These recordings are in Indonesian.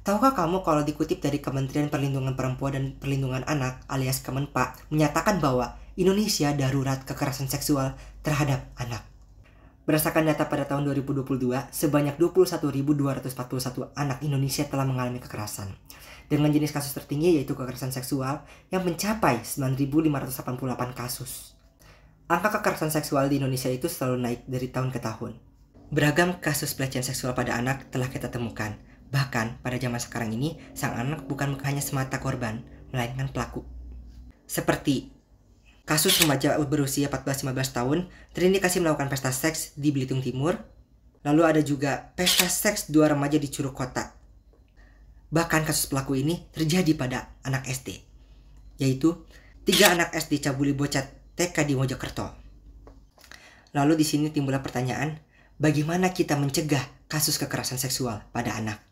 Tahukah kamu kalau dikutip dari Kementerian Perlindungan Perempuan dan Perlindungan Anak alias Kemenpa menyatakan bahwa Indonesia darurat kekerasan seksual terhadap anak. Berdasarkan data pada tahun 2022, sebanyak 21.241 anak Indonesia telah mengalami kekerasan. Dengan jenis kasus tertinggi yaitu kekerasan seksual yang mencapai 9.588 kasus. Angka kekerasan seksual di Indonesia itu selalu naik dari tahun ke tahun. Beragam kasus pelecehan seksual pada anak telah kita temukan. Bahkan pada zaman sekarang ini, sang anak bukan hanya semata korban, melainkan pelaku. Seperti kasus remaja berusia 14-15 tahun terindikasi melakukan pesta seks di Belitung Timur. Lalu ada juga pesta seks 2 remaja di Curug Kota. Bahkan kasus pelaku ini terjadi pada anak SD, yaitu 3 anak SD cabuli bocah TK di Mojokerto. Lalu di sini timbullah pertanyaan, bagaimana kita mencegah kasus kekerasan seksual pada anak?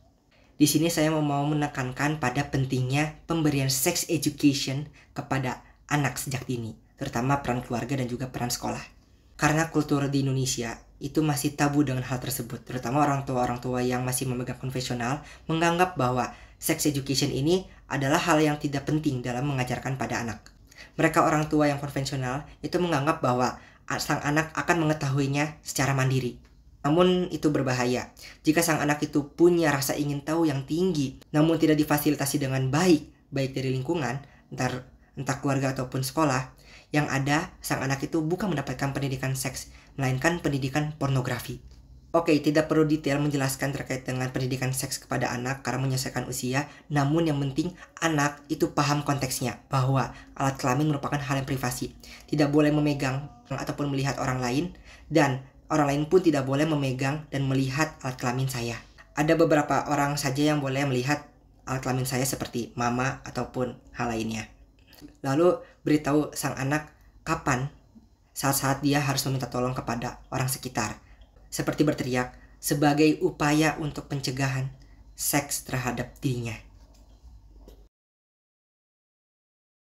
Di sini saya mau menekankan pada pentingnya pemberian sex education kepada anak sejak dini, terutama peran keluarga dan juga peran sekolah. Karena kultur di Indonesia itu masih tabu dengan hal tersebut, terutama orang tua yang masih memegang konvensional menganggap bahwa sex education ini adalah hal yang tidak penting dalam mengajarkan pada anak. Mereka orang tua yang konvensional itu menganggap bahwa sang anak akan mengetahuinya secara mandiri. Namun itu berbahaya. Jika sang anak itu punya rasa ingin tahu yang tinggi, namun tidak difasilitasi dengan baik dari lingkungan, entah keluarga ataupun sekolah, yang ada sang anak itu bukan mendapatkan pendidikan seks, melainkan pendidikan pornografi. Oke, tidak perlu detail menjelaskan terkait dengan pendidikan seks kepada anak karena menyesuaikan usia, namun yang penting anak itu paham konteksnya, bahwa alat kelamin merupakan hal yang privasi. Tidak boleh memegang ataupun melihat orang lain, dan orang lain pun tidak boleh memegang dan melihat alat kelamin saya. Ada beberapa orang saja yang boleh melihat alat kelamin saya seperti mama ataupun hal lainnya. Lalu beritahu sang anak kapan saat-saat dia harus meminta tolong kepada orang sekitar. Seperti berteriak sebagai upaya untuk pencegahan seks terhadap dirinya.